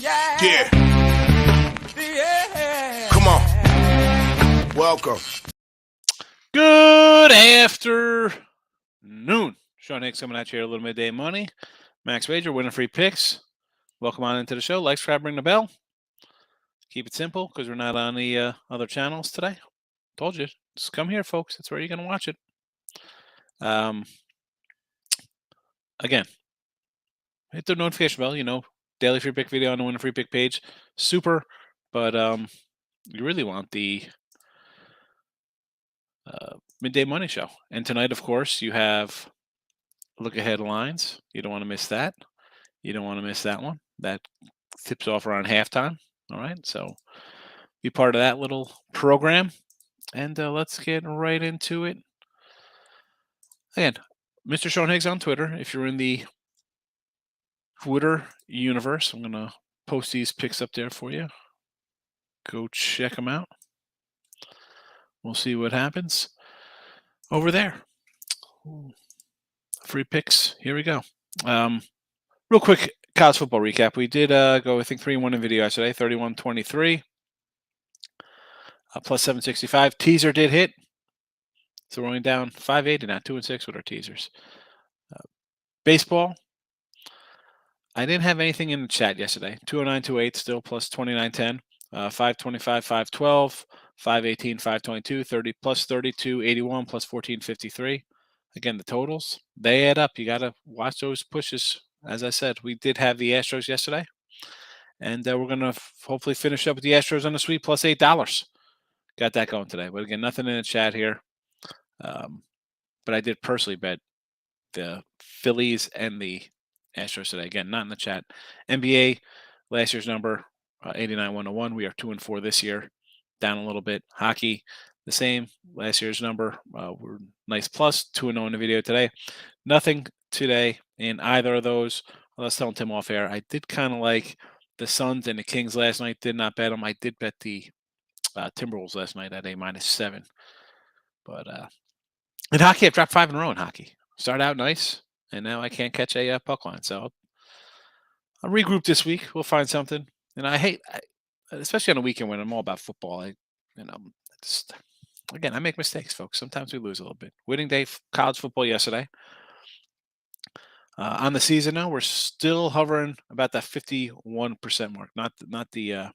Yeah. Come on. Welcome. Good afternoon. Sean Higgs coming at you here, a little midday money. Max Wager, winning free picks. Welcome on into the show. Like, subscribe, ring the bell. Keep it simple because we're not on the other channels today. Told you. Just come here, folks. That's where you're going to watch it. Again, hit the notification bell. You know, daily free pick video on the winning free pick page. Super. But you really want the midday money show. And tonight, of course, you have look ahead lines. You don't want to miss that. You don't want to miss that one. That tips off around halftime. All right. So be part of that little program. And let's get right into it. Again, Mr. Sean Higgs on Twitter. If you're in the Twitter universe, I'm going to post these picks up there for you. Go check them out. We'll see what happens over there. Free picks. Here we go. Real quick college football recap. We did go, I think, 3-1 in video yesterday, 31-23. Plus 765. Teaser did hit. So we're only down 580 now, 2-6 with our teasers. Baseball. I didn't have anything in the chat yesterday. 209-28 still, plus 2910. 525, 512, 518, 522, 30 plus 32, 81 plus 1453. Again, the totals, they add up. You got to watch those pushes. As I said, we did have the Astros yesterday. And we're going to hopefully finish up with the Astros on the sweep plus $8. Got that going today. But again, nothing in the chat here. But I did personally bet the Phillies and the Astros today. Again, not in the chat. NBA, last year's number, 89-101. We are 2-4 this year, down a little bit. Hockey, the same. Last year's number, we're nice plus, 2-0 in the video today. Nothing today in either of those. I was telling Tim off air, I did kind of like the Suns and the Kings last night. Did not bet them. I did bet the Timberwolves last night at a -7. But in hockey, I've dropped 5 in a row in hockey. Started out nice, and now I can't catch a puck line. So I'll regroup this week. We'll find something. And I hate, especially on a weekend when I'm all about football. Again, I make mistakes, folks. Sometimes we lose a little bit. Winning day college football yesterday. On the season now, we're still hovering about that 51% mark. Not the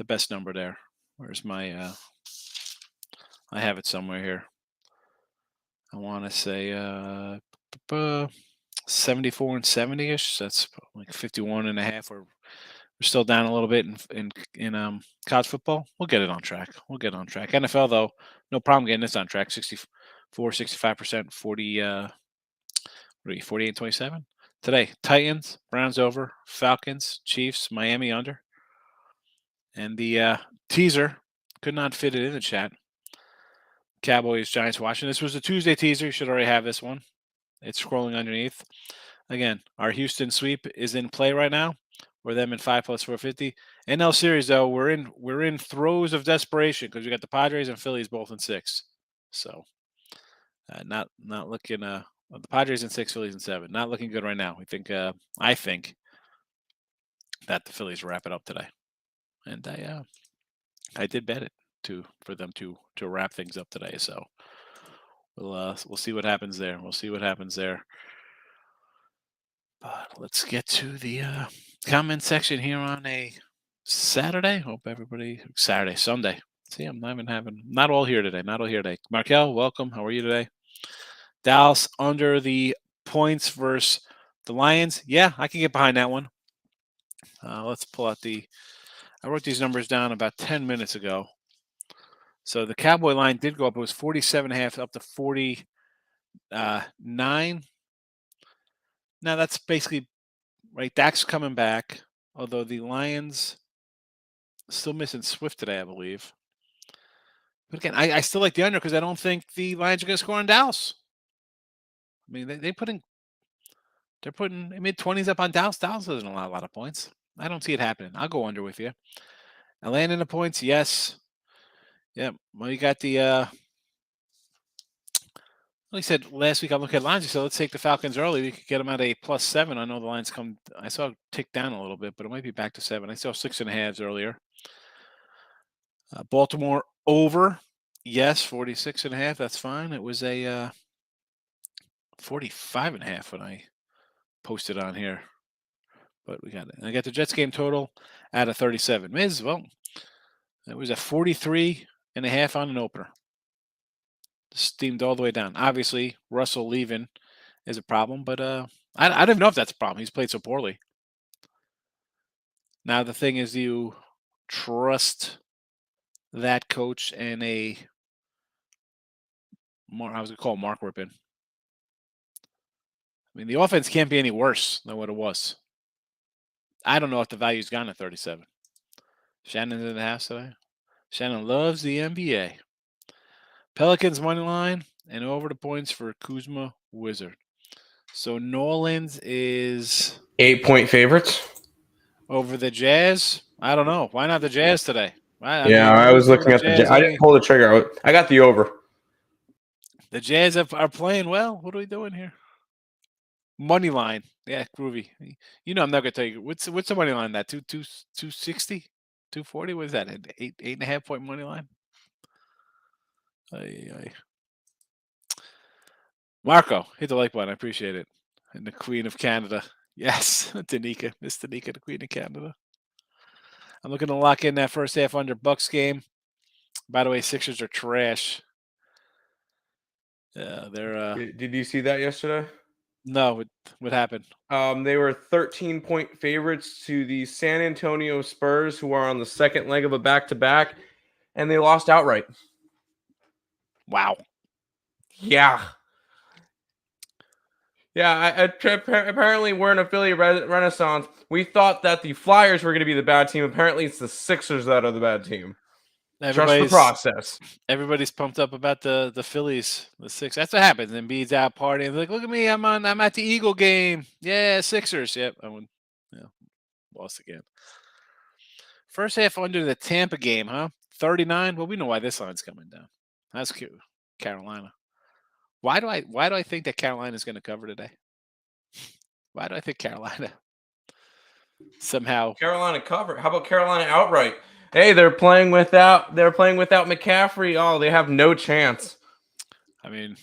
best number there. Where's my? I have it somewhere here. I want to say 74 and 70-ish. That's like 51.5. We're still down a little bit in college football. We'll get it on track. NFL, though, no problem getting this on track. 64, 65%, 48-27. Today, Titans, Browns over, Falcons, Chiefs, Miami under. And the teaser, could not fit it in the chat. Cowboys, Giants, Washington. This was a Tuesday teaser. You should already have this one. It's scrolling underneath. Again, our Houston sweep is in play right now. We're them in 5 plus 450. NL series, though, we're in throes of desperation because we got the Padres and Phillies both in 6. So not looking. The Padres in 6, Phillies in 7. Not looking good right now. I think that the Phillies wrap it up today, and I did bet it for them to wrap things up today. So we'll see what happens there. But let's get to the comment section here on a Saturday. Hope everybody Sunday. See, I'm not all here today. Markel, welcome. How are you today? Dallas under the points versus the Lions. Yeah, I can get behind that one. Let's pull out I wrote these numbers down about 10 minutes ago. So the Cowboy line did go up. It was 47.5 up to 49. Now that's basically right. Dak's coming back, although the Lions still missing Swift today, I believe. But again, I still like the under because I don't think the Lions are going to score on Dallas. I mean, they're putting mid-20s up on Dallas. Dallas doesn't allow a lot of points. I don't see it happening. I'll go under with you. Atlanta in the points, yes. Yeah. Well, you got the Well, he said last week I looked at lines. He said, let's take the Falcons early. We could get them at a +7. I know the lines I saw it tick down a little bit, but it might be back to 7. I saw 6.5s earlier. Baltimore over. Yes, 46.5. That's fine. It was a 45.5 when I posted on here. But we got it. And I got the Jets game total at a 37. Miz, well, it was a 43.5 on an opener. Steamed all the way down. Obviously, Russell leaving is a problem, but I don't even know if that's a problem. He's played so poorly. Now the thing is, do you trust that coach and I was going to call Mark Rippon? I mean, the offense can't be any worse than what it was. I don't know if the value's gone at 37. Shannon's in the house today. Shannon loves the NBA. Pelicans money line and over the points for Kuzma Wizard. So Nolans is 8-point favorites. over the Jazz. I don't know. Why not the Jazz today? I was looking at the Jazz. I didn't pull the trigger. I got the over. The Jazz are playing well. What are we doing here? Money line. Yeah, groovy. You know I'm not going to tell you. What's the money line? That 260? 240? What is that? An 8.5 point money line? Marco, hit the like button. I appreciate it. And the Queen of Canada. Yes, Danica. Miss Danica, the Queen of Canada. I'm looking to lock in that first half under Bucks game. By the way, Sixers are trash. They're. Did you see that yesterday? No, what happened? They were 13-point favorites to the San Antonio Spurs, who are on the second leg of a back-to-back, and they lost outright. Wow. Yeah. Yeah, apparently we're in a Philly renaissance. We thought that the Flyers were going to be the bad team. Apparently it's the Sixers that are the bad team. Trust the process. Everybody's pumped up about the Phillies, the Six. That's what happens. Embiid's out partying. Like, look at me, I'm at the Eagle game. Yeah, Sixers. Yep, I won. Yeah, lost again. First half under the Tampa game, huh? 39. Well, we know why this line's coming down. That's cute. Carolina. Why do I think that Carolina is going to cover today? Why do I think Carolina somehow? Carolina cover. How about Carolina outright? Hey, they're playing without McCaffrey. Oh, they have no chance. I mean,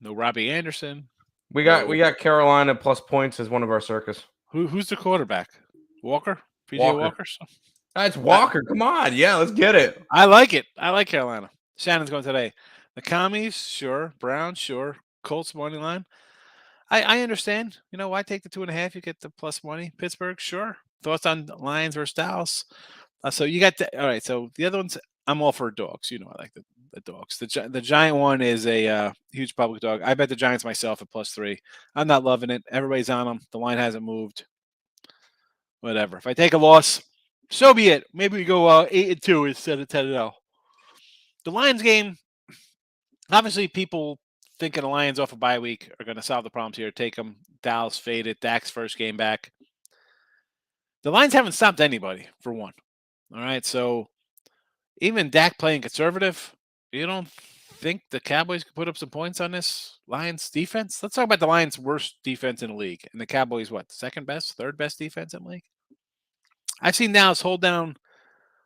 no Robbie Anderson. We got Carolina plus points as one of our circus. Who's the quarterback? Walker? PJ Walker? That's Walker. Come on. Yeah, let's get it. I like it. I like Carolina. Shannon's going today. The Commies, sure. Browns, sure. Colts money line. I understand. You know, why take the 2.5? You get the plus money. Pittsburgh, sure. Thoughts on Lions versus Dallas? So you got all right. So the other ones, I'm all for dogs. You know, I like the dogs. The Giant one is a huge public dog. I bet the Giants myself at +3. I'm not loving it. Everybody's on them. The line hasn't moved. Whatever. If I take a loss, so be it. Maybe we go 8-2 instead of 10-0. The Lions game, obviously, people thinking the Lions off a bye week are going to solve the problems here. Take them. Dallas faded. Dak's first game back. The Lions haven't stopped anybody, for one. All right, so even Dak playing conservative, you don't think the Cowboys could put up some points on this Lions defense? Let's talk about the Lions' worst defense in the league. And the Cowboys, what, second best, third best defense in the league? I've seen Dallas hold down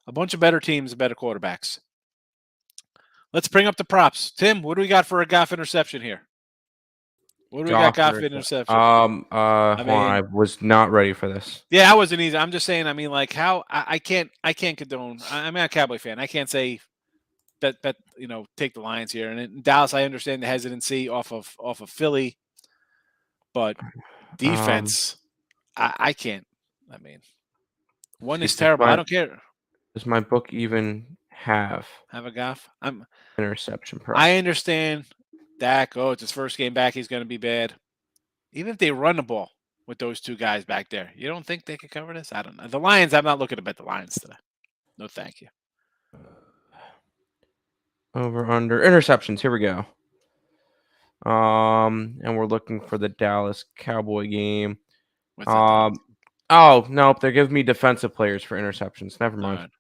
a bunch of better teams and better quarterbacks. Let's bring up the props. Tim, what do we got for a Goff interception here? What do we got Goff interception? I was not ready for this. Yeah, I wasn't either. I'm just saying, I mean, like, how I can't condone. I'm a Cowboy fan. I can't say bet take the Lions here. And in Dallas, I understand the hesitancy off of Philly, but defense, I can't. I mean, one is terrible. I don't care. Does my book even have a Goff? Interception price? I understand Dak. Oh, it's his first game back. He's going to be bad. Even if they run the ball with those two guys back there, you don't think they could cover this? I don't know. The Lions, I'm not looking to bet the Lions today. No, thank you. Over under interceptions. Here we go. And we're looking for the Dallas Cowboy game. Oh no, they're giving me defensive players for interceptions. Never mind. Right.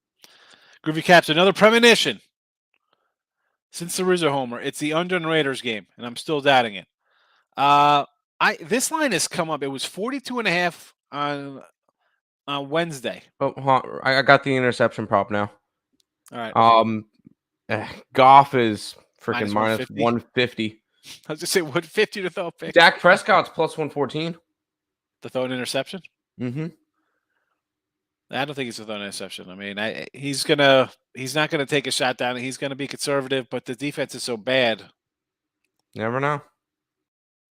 Groovy Caps, another premonition. Since there is a homer, it's the under and Raiders game, and I'm still doubting it. This line has come up. It was 42.5 on Wednesday. Oh, I got the interception prop now. All right. Goff is freaking minus 150. 150. I was just say 150 to throw a pick. Dak Prescott's plus 114. To throw an interception? Mm-hmm. I don't think he's to throw an interception. I mean, he's not gonna take a shot down. He's gonna be conservative, but the defense is so bad. Never know.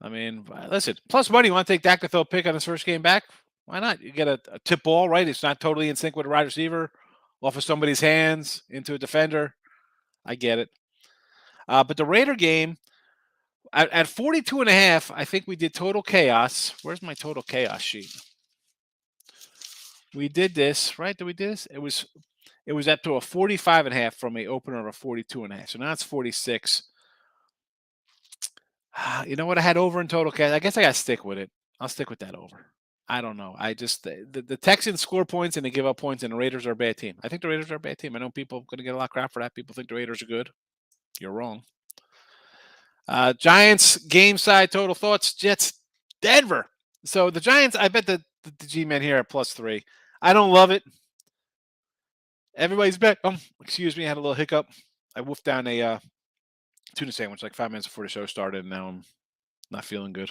I mean, listen, plus money. You want to take Dak to throw a pick on his first game back? Why not? You get a tip ball, right? It's not totally in sync with a wide receiver, off of somebody's hands into a defender. I get it. But the Raider game, at 42.5, I think we did total chaos. Where's my total chaos sheet? We did this, right? Did we do this? It was up to a 45.5 from a opener of a 42.5. So now it's 46. You know what? I had over in total chaos. I guess I got to stick with it. I'll stick with that over. I don't know. I just the Texans score points and they give up points, and the Raiders are a bad team. I think the Raiders are a bad team. I know people are going to get a lot of crap for that. People think the Raiders are good. You're wrong. Giants game side total thoughts. Jets Denver. So the Giants. I bet the G-men here at +3. I don't love it. Everybody's back. Excuse me. I had a little hiccup. I wolfed down a tuna sandwich like 5 minutes before the show started, and now I'm not feeling good.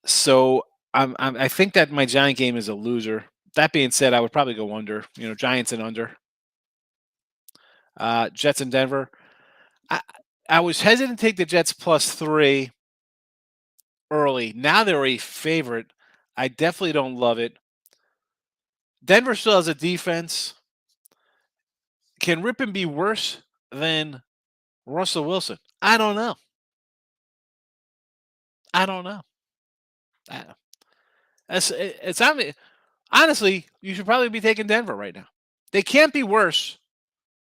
So I think that my Giant game is a loser. That being said, I would probably go under. Giants and under. Jets and Denver. I was hesitant to take the Jets +3 early. Now they're a favorite. I definitely don't love it. Denver still has a defense. Can Rippon be worse than Russell Wilson? I don't know. Honestly, you should probably be taking Denver right now. They can't be worse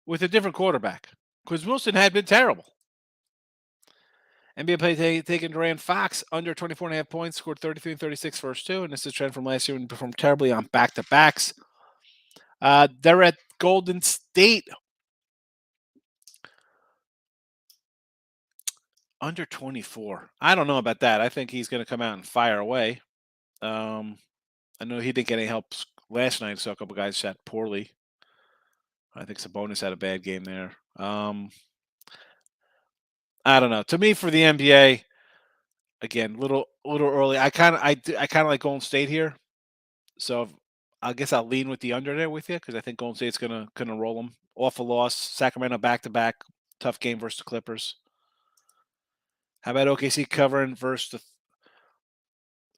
with a different quarterback because Wilson had been terrible. NBA play taking Durant Fox under 24.5 points, scored 33 and 36 first two, and this is a trend from last year when he performed terribly on back-to-backs. They're at Golden State. Under 24. I don't know about that. I think he's going to come out and fire away. I know he didn't get any help last night, so a couple guys shot poorly. I think Sabonis had a bad game there. I don't know. To me, for the NBA, again, little early. I kind of like Golden State here, so I guess I'll lean with the under there with you because I think Golden State's gonna roll them off a loss. Sacramento back-to-back, tough game versus the Clippers. How about OKC covering versus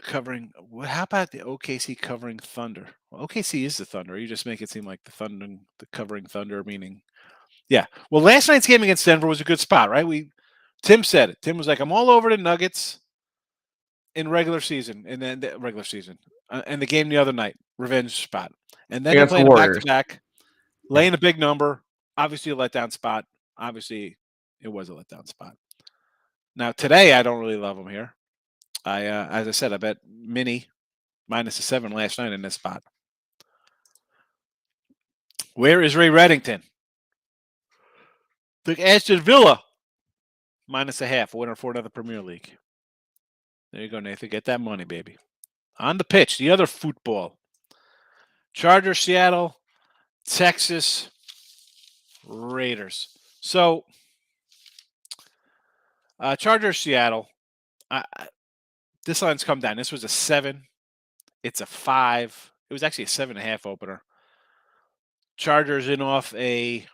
covering? How about the OKC covering Thunder? Well, OKC is the Thunder. You just make it seem like the covering Thunder, meaning, yeah. Well, last night's game against Denver was a good spot, right? Tim said it. Tim was like, "I'm all over the Nuggets in regular season, and then the regular season, and the game the other night, revenge spot, and then they're playing back to back, laying a big number. Obviously, a letdown spot. Obviously, it was a letdown spot. Now today, I don't really love them here. As I said, I bet Mini -7 last night in this spot. Where is Ray Reddington? Took Aston Villa -0.5, winner for another Premier League. There you go, Nathan. Get that money, baby. On the pitch, the other football. Chargers, Seattle, Texas, Raiders. So, Chargers, Seattle. This line's come down. This was a 7. It's a 5. It was actually a 7.5 opener. Chargers in off a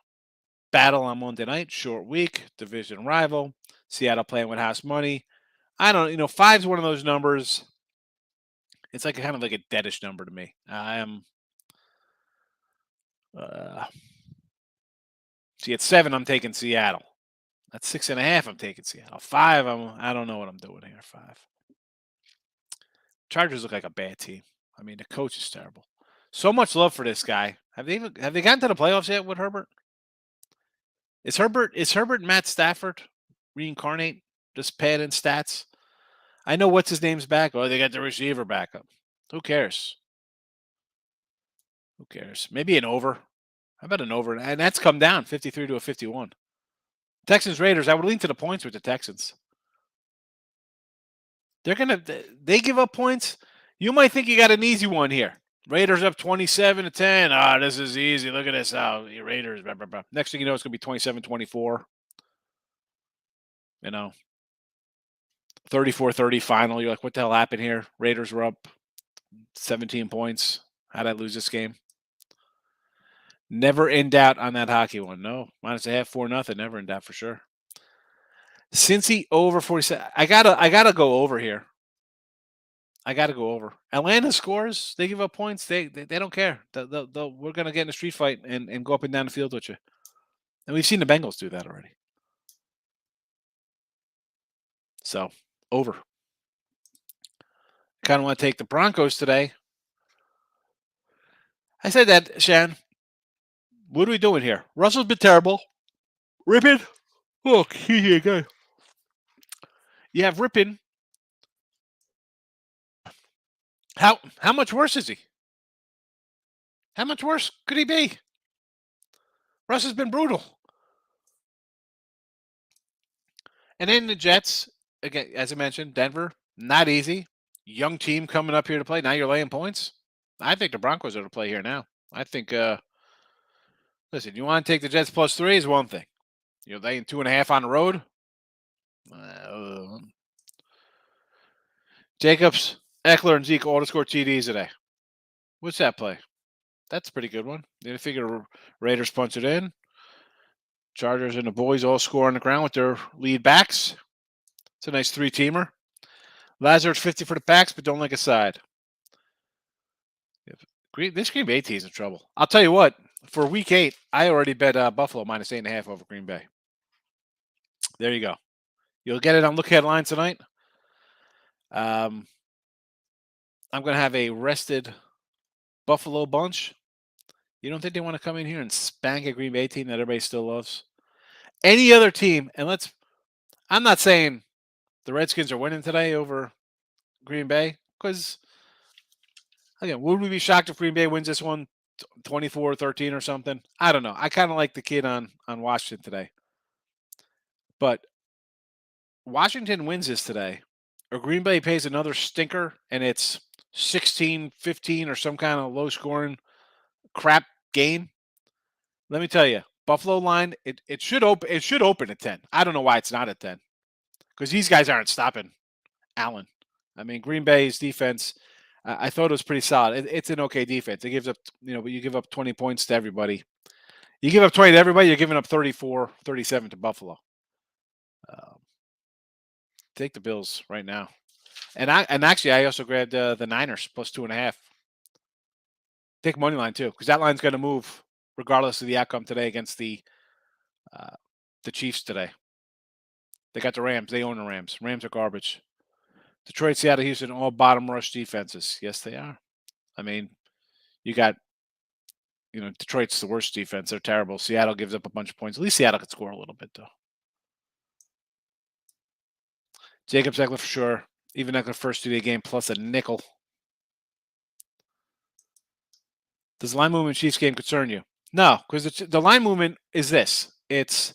battle on Monday night. Short week. Division rival. Seattle playing with house money. I don't know. 5's one of those numbers. It's like kind of like a deadish number to me. I am. See, at 7, I'm taking Seattle. At 6.5, I'm taking Seattle. 5, I don't know what I'm doing here. 5. Chargers look like a bad team. I mean, the coach is terrible. So much love for this guy. Have they gotten to the playoffs yet with Herbert? Is Herbert Matt Stafford reincarnate? Just pad in stats. I know what's his name's back. Oh, they got the receiver backup. Who cares? Maybe an over. How about an over? And that's come down 53 to a 51. Texans Raiders. I would lean to the points with the Texans. They give up points. You might think you got an easy one here. Raiders up 27-10. This is easy. Look at this. Raiders. Blah, blah, blah. Next thing you know, it's going to be 27-24. 34-30 final. You're like, what the hell happened here? Raiders were up 17 points. How'd I lose this game? Never in doubt on that hockey one. No, -1/2, 4-0. Never in doubt for sure. Cincy over 47. I gotta go over here. I got to go over. Atlanta scores. They give up points. They don't care. We're going to get in a street fight and go up and down the field with you. And we've seen the Bengals do that already. So, over. Kind of want to take the Broncos today. I said that, Shan. What are we doing here? Russell's been terrible. Rippin. Look, here you go. You have Rippin. How much worse is he? How much worse could he be? Russ has been brutal. And then the Jets, again, as I mentioned, Denver, not easy. Young team coming up here to play. Now you're laying points. I think the Broncos are to play here now. I think, listen, you want to take the Jets +3 is one thing. You're laying 2.5 on the road. Jacobs, Eckler, and Zeke all to score TDs today. What's that play? That's a pretty good one. You figure Raiders punch it in. Chargers and the boys all score on the ground with their lead backs. It's a nice 3-teamer. Lazard 50 for the Packs, but don't like a side. This Green Bay team is in trouble. I'll tell you what. For Week 8, I already bet Buffalo -8.5 over Green Bay. There you go. You'll get it on Look Ahead Lines tonight. I'm going to have a rested Buffalo bunch. You don't think they want to come in here and spank a Green Bay team that everybody still loves? Any other team, and I'm not saying the Redskins are winning today over Green Bay, because, again, would we be shocked if Green Bay wins this one 24-13 or something? I don't know. I kind of like the kid on Washington today. But Washington wins this today, or Green Bay pays another stinker, and it's 16-15 or some kind of low-scoring crap game. Let me tell you, Buffalo line, it should open at 10. I don't know why it's not at 10, because these guys aren't stopping Allen. I mean, Green Bay's defense, I thought it was pretty solid. It's an okay defense. It gives up, but you give up 20 points to everybody. You give up 20 to everybody, you're giving up 34, 37 to Buffalo. Take the Bills right now. And actually, I also grabbed the Niners +2.5. Take money line too, because that line's going to move regardless of the outcome today against the Chiefs today. They got the Rams. They own the Rams. Rams are garbage. Detroit, Seattle, Houston, all bottom rush defenses. Yes, they are. I mean, you got, Detroit's the worst defense. They're terrible. Seattle gives up a bunch of points. At least Seattle could score a little bit, though. Jacobs, Eckler for sure. Even Eckler first 2-day game plus a nickel. Does the line movement Chiefs game concern you? No, because the line movement is this. And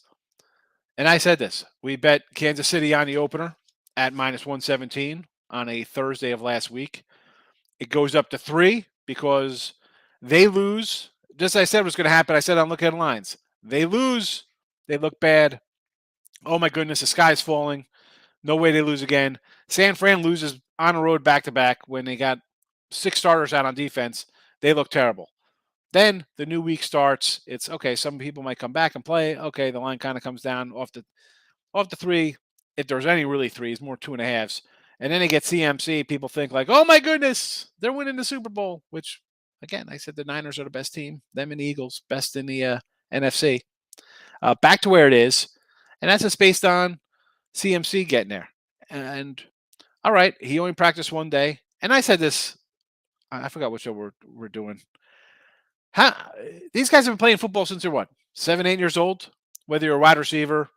I said this. We bet Kansas City on the opener at -117 on a Thursday of last week. It goes up to 3 because they lose. Just as I said was going to happen. I said on Look Ahead Lines. They lose. They look bad. Oh, my goodness. The sky's falling. No way they lose again. San Fran loses on the road back-to-back when they got 6 starters out on defense. They look terrible. Then the new week starts. It's okay. Some people might come back and play. Okay, the line kind of comes down off the 3. If there's any really 3s, more 2.5s. And then they get CMC. People think like, oh my goodness, they're winning the Super Bowl. Which, again, I said the Niners are the best team. Them and the Eagles, best in the NFC. Back to where it is, and that's just based on CMC getting there. And all right, he only practiced one day. And I said this. I forgot what show we're doing. These guys have been playing football since they're what, 7, 8 years old? Whether you're a wide receiver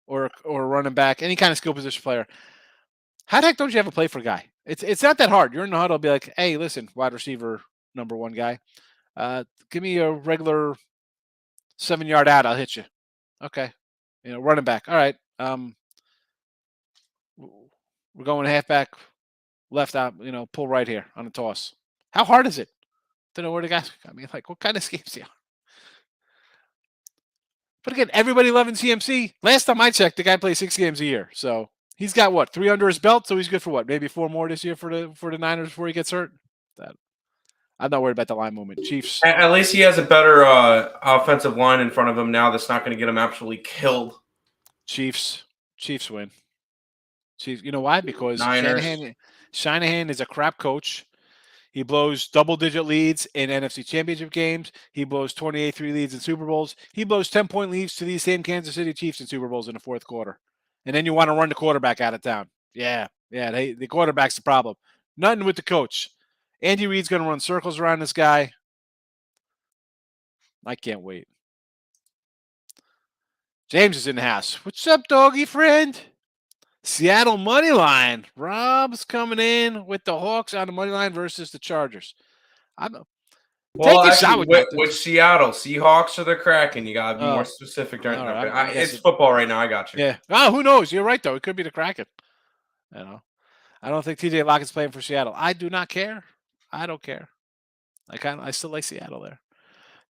or a running back, any kind of skill position player. How the heck don't you have a play for a guy? It's not that hard. You're in the huddle, be like, hey, listen, wide receiver number 1 guy, give me a regular 7-yard out, I'll hit you. Okay. Running back. All right. We're going halfback left out, pull right here on the toss. How hard is it? Don't know where the guys, what kind of schemes are? But again, everybody loving CMC. Last time I checked, the guy plays 6 games a year. So he's got what, 3 under his belt? So he's good for what? Maybe 4 more this year for the Niners before he gets hurt? I'm not worried about the line movement. Chiefs. At least he has a better offensive line in front of him now that's not going to get him absolutely killed. Chiefs win. Chiefs. You know why? Because Niners. Shanahan is a crap coach. He blows double-digit leads in NFC Championship games. He blows 28-3 leads in Super Bowls. He blows 10-point leads to these same Kansas City Chiefs in Super Bowls in the fourth quarter. And then you want to run the quarterback out of town. Yeah. The quarterback's the problem. Nothing with the coach. Andy Reid's going to run circles around this guy. I can't wait. James is in the house. What's up, doggy friend? Seattle money line. Rob's coming in with the Hawks on the money line versus the Chargers. With Seattle, Seahawks or the Kraken. You got to be more specific. It's football right now. I got you. Yeah. Oh, who knows? You're right, though. It could be the Kraken. I don't think TJ Lockett's playing for Seattle. I do not care. I don't care. I still like Seattle there.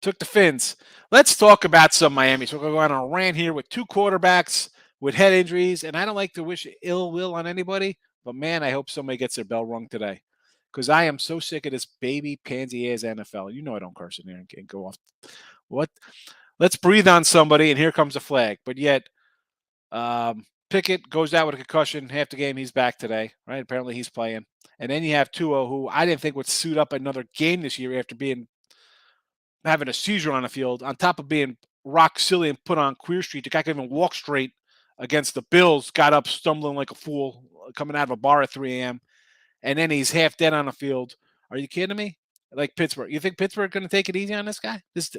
Took the Fins. Let's talk about some Miami. So we're going to go on a rant here with 2 quarterbacks with head injuries, and I don't like to wish ill will on anybody, but man, I hope somebody gets their bell rung today because I am so sick of this baby pansy-ass NFL. You know I don't curse in there and go off. What? Let's breathe on somebody, and here comes a flag. But yet, Pickett goes out with a concussion. Half the game, he's back today, right? Apparently he's playing. And then you have Tua, who I didn't think would suit up another game this year after having a seizure on the field, on top of being rock silly and put on Queer Street. The guy couldn't even walk straight against the Bills, got up stumbling like a fool, coming out of a bar at 3 a.m., and then he's half dead on the field. Are you kidding me? Like Pittsburgh. You think Pittsburgh going to take it easy on this guy? If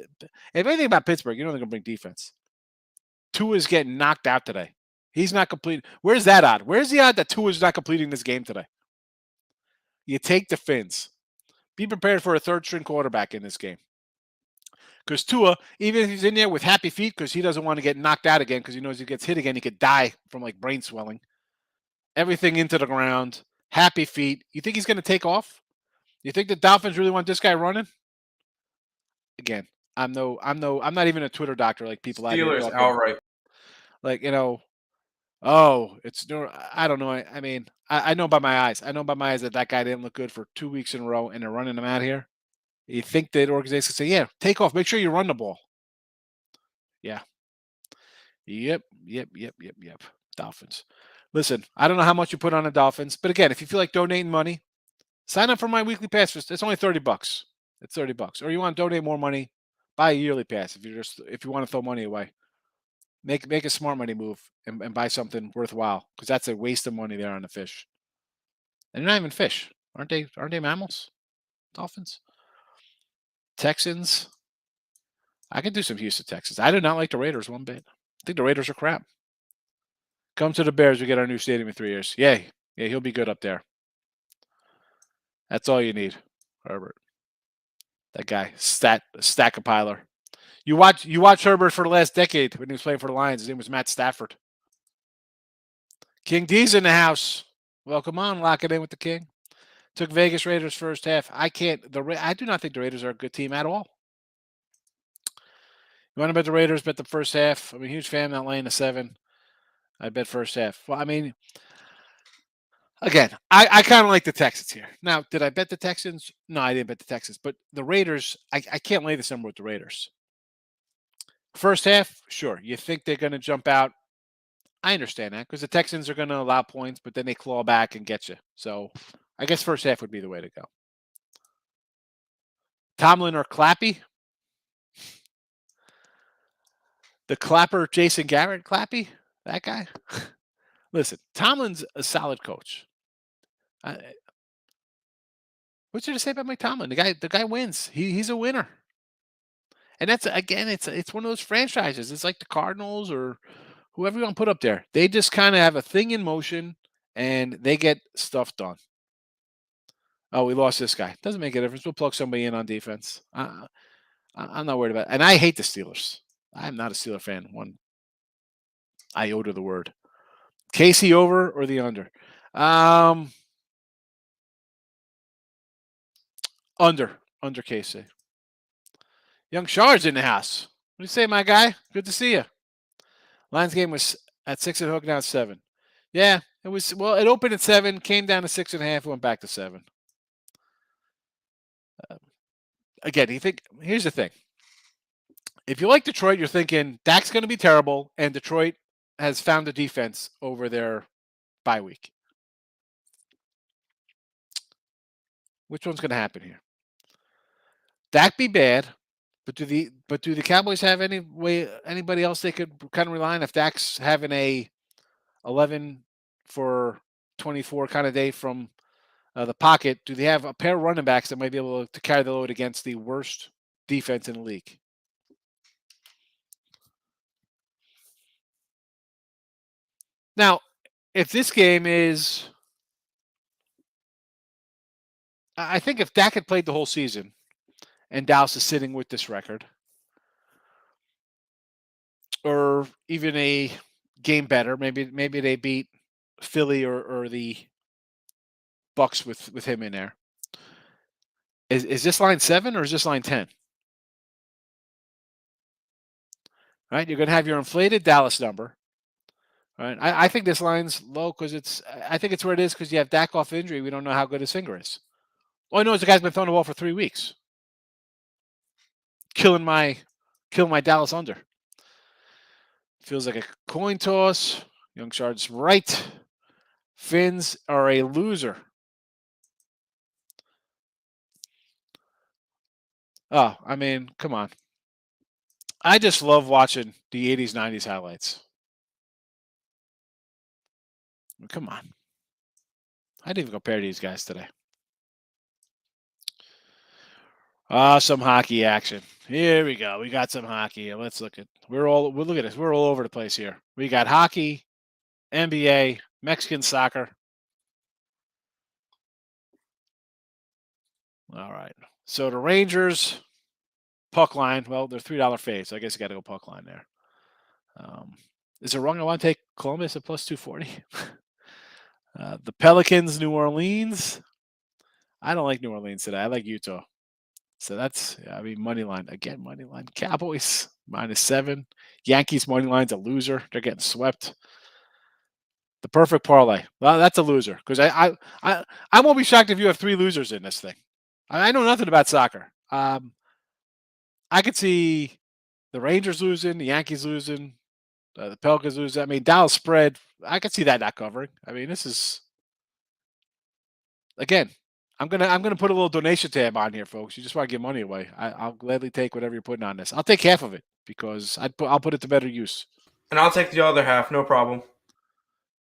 anything about Pittsburgh, you know they're going to bring defense. Tua's getting knocked out today. He's not complete. Where's that odd? Where's the odd that Tua's not completing this game today? You take the Fins. Be prepared for a third-string quarterback in this game. Because Tua, even if he's in there with happy feet, because he doesn't want to get knocked out again, because he knows if he gets hit again, he could die from brain swelling. Everything into the ground, happy feet. You think he's going to take off? You think the Dolphins really want this guy running? Again, I'm not even a Twitter doctor like people out here. Steelers outright. I don't know. I know by my eyes. I know by my eyes that guy didn't look good for 2 weeks in a row, and they're running him out here. You think that organization could say, yeah, take off. Make sure you run the ball. Yeah. Yep. Dolphins. Listen, I don't know how much you put on the Dolphins, but again, if you feel like donating money, sign up for my weekly pass. It's only $30. It's $30. Or you want to donate more money, buy a yearly pass if you want to throw money away. Make a smart money move and buy something worthwhile, because that's a waste of money there on the fish. And they're not even fish. Aren't they mammals? Dolphins? Texans. I could do some Houston Texans. I do not like the Raiders one bit. I think the Raiders are crap. Come to the Bears. We get our new stadium in 3 years. Yay. Yeah, he'll be good up there. That's all you need, Herbert. That guy, stack-a-piler. You watch Herbert for the last decade when he was playing for the Lions. His name was Matt Stafford. King D's in the house. Welcome on. Lock it in with the King. Took Vegas Raiders first half. I do not think the Raiders are a good team at all. You want to bet the Raiders? Bet the first half. I'm a huge fan. Not laying the 7. I bet first half. Well, again, I kind of like the Texans here. Now, did I bet the Texans? No, I didn't bet the Texans. But the Raiders, I can't lay this number with the Raiders. First half, sure. You think they're going to jump out? I understand that, because the Texans are going to allow points, but then they claw back and get you. So I guess first half would be the way to go. Tomlin or Clappy? The Clapper, Jason Garrett, Clappy? That guy? Listen, Tomlin's a solid coach. What's there to say about Mike Tomlin? The guy wins. He's a winner. And that's, again, it's one of those franchises. It's like the Cardinals or whoever you want to put up there. They just kind of have a thing in motion, and they get stuff done. Oh, we lost this guy. Doesn't make a difference. We'll plug somebody in on defense. I'm not worried about it. And I hate the Steelers. I'm not a Steeler fan. One iota of the word. Casey over or the under? Under Casey. Young Shard's in the house. What do you say, my guy? Good to see you. Lions game was at 6.5, now it's 7. Yeah, it was. Well, it opened at 7, came down to 6.5, went back to 7. Again, you think? Here's the thing. If you like Detroit, you're thinking Dak's going to be terrible, and Detroit has found a defense over their bye week. Which one's going to happen here? Dak be bad, but do the Cowboys have anybody else they could kind of rely on if Dak's having a 11 for 24 kind of day from the pocket? Do they have a pair of running backs that might be able to carry the load against the worst defense in the league? Now, if this game is, I think if Dak had played the whole season and Dallas is sitting with this record, or even a game better, maybe they beat Philly or the Bucks with him in there. Is this line 7 or is this line 10? Right, you're going to have your inflated Dallas number. Right, I think this line's low because I think it's where it is because you have Dak off injury. We don't know how good his finger is. All I know is the guy's been throwing the ball for 3 weeks, killing my Dallas under. Feels like a coin toss. Young Shard's right. Finns are a loser. Oh, I mean, come on. I just love watching the 80s, 90s highlights. Come on. I didn't even compare these guys today. Some hockey action. Here we go. We got some hockey. Let's look at. Look at this. We're all over the place here. We got hockey, NBA, Mexican soccer. All right. So the Rangers puck line. Well, they're $3 fades. So I guess you got to go puck line there. Is it wrong? I want to take Columbus at plus 240. The Pelicans, New Orleans. I don't like New Orleans today. I like Utah. So that's, money line. Again, money line. Cowboys, -7. Yankees, money line's a loser. They're getting swept. The perfect parlay. Well, that's a loser. Because I won't be shocked if you have 3 losers in this thing. I know nothing about soccer. I could see the Rangers losing, the Yankees losing, the Pelicans losing. I mean, Dallas spread. I could see that not covering. I mean, this is, again, I'm gonna put a little donation tab on here, folks. You just want to give money away. I'll gladly take whatever you're putting on this. I'll take half of it because I'll put it to better use. And I'll take the other half, no problem.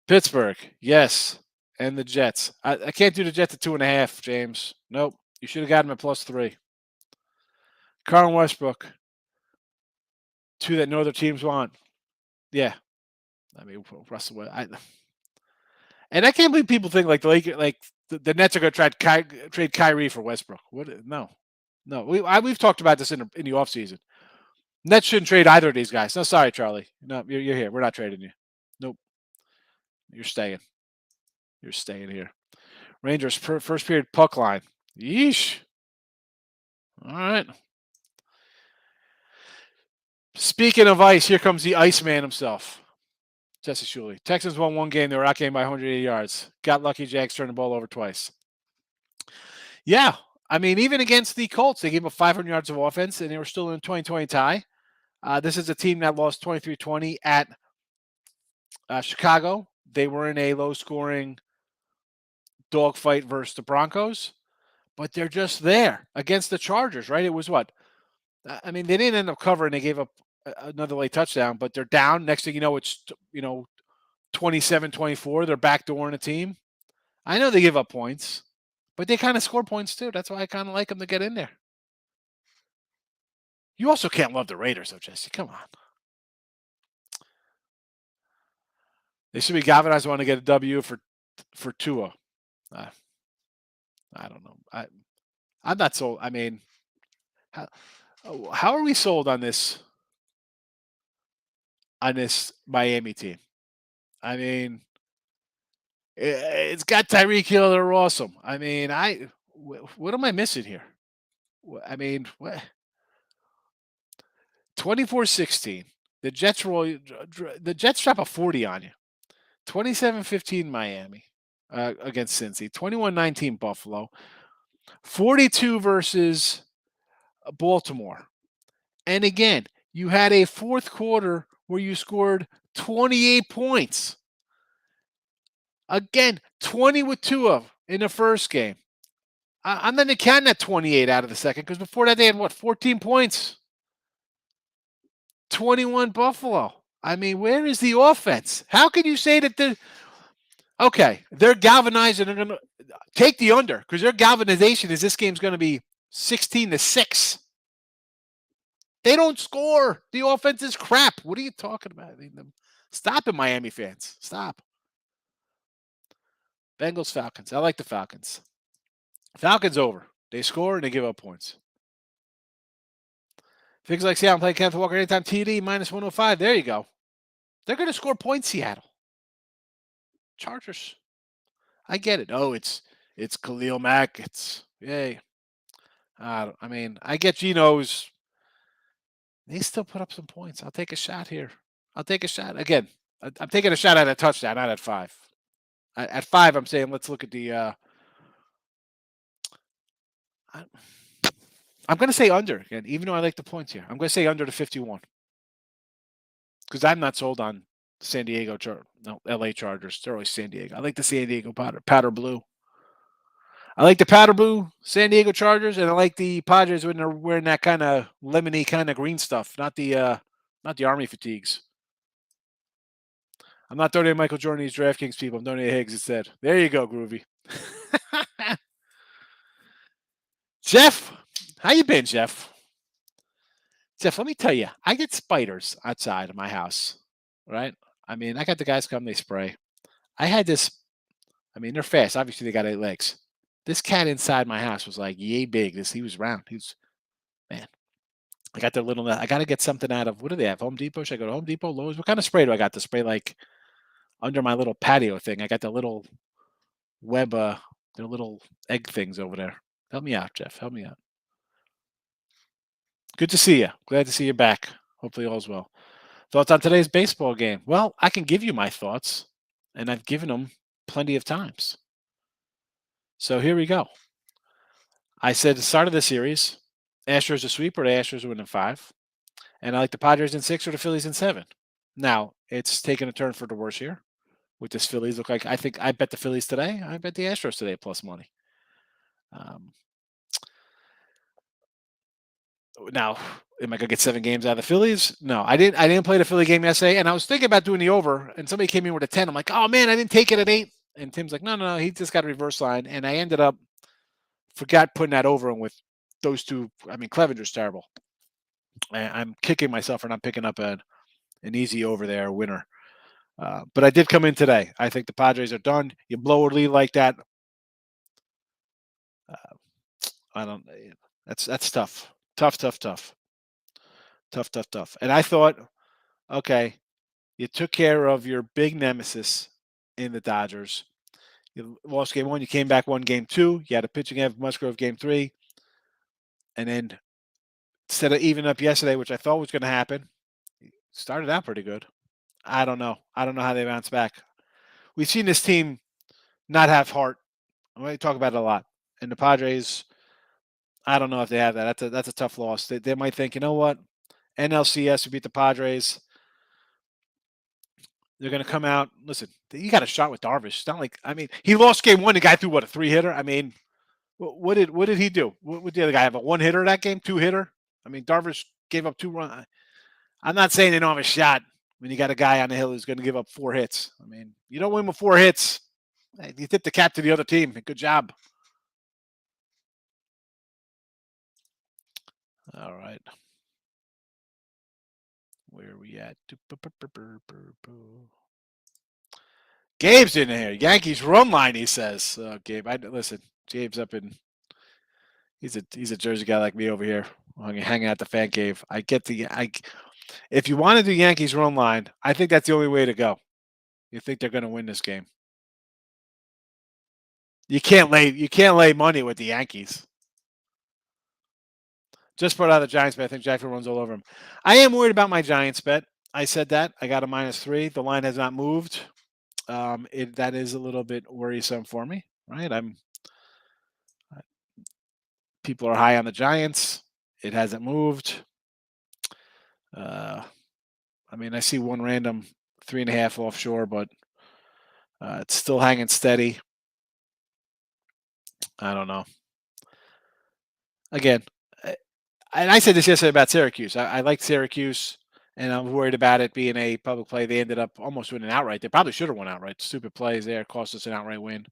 Pittsburgh, yes, and the Jets. I can't do the Jets at 2.5, James. Nope. You should have got him at +3. Carl Westbrook. 2 that no other teams want. Yeah. I mean, Russell. And I can't believe people think like the Lakers, like the Nets are going to try to trade Kyrie for Westbrook. What? No. We've talked about this in the offseason. Nets shouldn't trade either of these guys. No, sorry, Charlie. No, you're here. We're not trading you. Nope. You're staying. You're staying here. Rangers first period puck line. Yeesh. All right. Speaking of ice, here comes the Iceman himself. Jesse Shuley. Texans won 1 game. They were outgained by 180 yards. Got lucky. Jags turned the ball over twice. Yeah. I mean, even against the Colts, they gave up 500 yards of offense, and they were still in a 20-20 tie. This is a team that lost 23-20 at Chicago. They were in a low-scoring dogfight versus the Broncos, but they're just there against the Chargers, right? It was what? I mean, they didn't end up covering. They gave up another late touchdown, but they're down. Next thing you know, it's 27-24. They're backdooring a team. I know they give up points, but they kind of score points too. That's why I kind of like them to get in there. You also can't love the Raiders, though, Jesse. Come on. They should be galvanized want to get a W for Tua. I don't know. I'm not sold. I mean, how are we sold on this on this Miami team. I mean, it's got Tyreek Hill. They're awesome. I mean, what am I missing here? I mean, what? 24-16. The Jets drop a 40 on you. 27-15 Miami against Cincy. 21-19 Buffalo. 42 versus Baltimore. And again, you had a fourth quarter where you scored 28 points. Again, 20 with Tua in the first game. I'm not counting that 28 out of the second because before that they had 14 points. 21 Buffalo. I mean, where is the offense? How can you say that they're galvanized and they're going to take the under because their galvanization is this game's going to be 16-6. They don't score. The offense is crap. What are you talking about? I mean, stop it, Miami fans. Stop. Bengals, Falcons. I like the Falcons. Falcons over. They score and they give up points. Things like Seattle play Kenneth Walker anytime TD -105. There you go. They're going to score points, Seattle. Chargers. I get it. Oh, it's Khalil Mack. It's yay. I mean, I get Geno's. They still put up some points. I'll take a shot here. I'll take a shot. Again, I'm taking a shot at a touchdown, not at 5. At 5, I'm saying let's look at the I'm going to say under again, even though I like the points here. I'm going to say under to 51 because I'm not sold on San Diego LA Chargers. They're always San Diego. I like the San Diego powder blue. I like the powder blue San Diego Chargers, and I like the Padres when they're wearing that kind of lemony kind of green stuff, not the Army fatigues. I'm not donating Michael Jordan, these DraftKings people. I'm donating Higgs instead. There you go, Groovy. Jeff, how you been, Jeff? Jeff, let me tell you, I get spiders outside of my house, right? I mean, I got the guys come, they spray. I had this, I mean, they're fast. Obviously, they got 8 legs. This cat inside my house was like yay big. He was round. Man. I got their little, I got to get something out of, what do they have? Home Depot? Should I go to Home Depot? Lowe's? What kind of spray do I got to spray like under my little patio thing? I got the little web, their little egg things over there. Help me out, Jeff. Help me out. Good to see you. Glad to see you back. Hopefully all's well. Thoughts on today's baseball game? Well, I can give you my thoughts, and I've given them plenty of times. So here we go. I said at the start of the series, Astros a sweep or the Astros win in 5. And I like the Padres in 6 or the Phillies in 7. Now, it's taken a turn for the worse here with this Phillies. Look like I bet the Phillies today. I bet the Astros today plus money. Now, am I gonna get 7 games out of the Phillies? No, I didn't play the Philly game yesterday, and I was thinking about doing the over, and somebody came in with a 10. I'm like, oh man, I didn't take it at 8. And Tim's like, no, he just got a reverse line, and I ended up forgot putting that over with those two. I mean, Clevenger's terrible. I'm kicking myself for not picking up an easy over there winner. But I did come in today. I think the Padres are done. You blow a lead like that. I don't. That's tough. Tough. And I thought, okay, you took care of your big nemesis in the Dodgers. You lost game 1. You came back, won game 2. You had a pitching of Musgrove game 3. And then instead of even up yesterday, which I thought was going to happen, started out pretty good. I don't know. I don't know how they bounce back. We've seen this team not have heart. I'm going to talk about it a lot. And the Padres, I don't know if they have that. That's a tough loss. They might think, you know what? NLCS, we beat the Padres. They're going to come out. Listen, you got a shot with Darvish. It's not like, I mean, he lost game 1. The guy threw, a 3-hitter? I mean, what did he do? What did the other guy have? A 1-hitter that game? 2-hitter? I mean, Darvish gave up 2 runs. I'm not saying they don't have a shot when you got a guy on the hill who's going to give up 4 hits. I mean, you don't win with 4 hits. You tip the cap to the other team. Good job. All right. Where are we at? Gabe's in here. Yankees run line, he says. Gabe, listen. Gabe's up in. He's a Jersey guy like me over here, hanging out the fan cave. I get the. If you want to do Yankees run line, I think that's the only way to go. You think they're going to win this game? You can't lay money with the Yankees. Just brought out the Giants bet. I think Jackson runs all over him. I am worried about my Giants bet. I said that. I got a -3. The line has not moved. That is a little bit worrisome for me, right? People are high on the Giants. It hasn't moved. I see one random 3.5 offshore, but it's still hanging steady. I don't know. Again, and I said this yesterday about Syracuse. I like Syracuse, and I'm worried about it being a public play. They ended up almost winning outright. They probably should have won outright. Stupid plays there cost us an outright win.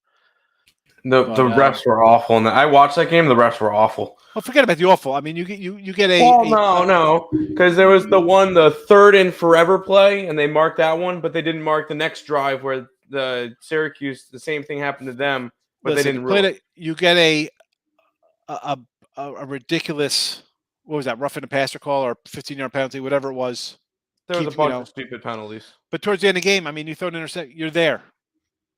The refs were awful, and I watched that game. The refs were awful. Well, forget about the awful. I mean, you get a. No, because there was the third and forever play, and they marked that one, but they didn't mark the next drive where the Syracuse, the same thing happened to them, but they didn't really. You get a ridiculous. What was that? Roughing the passer call or 15-yard penalty, whatever it was. There was a bunch of stupid penalties. But towards the end of the game, I mean, you throw an intercept, you're there.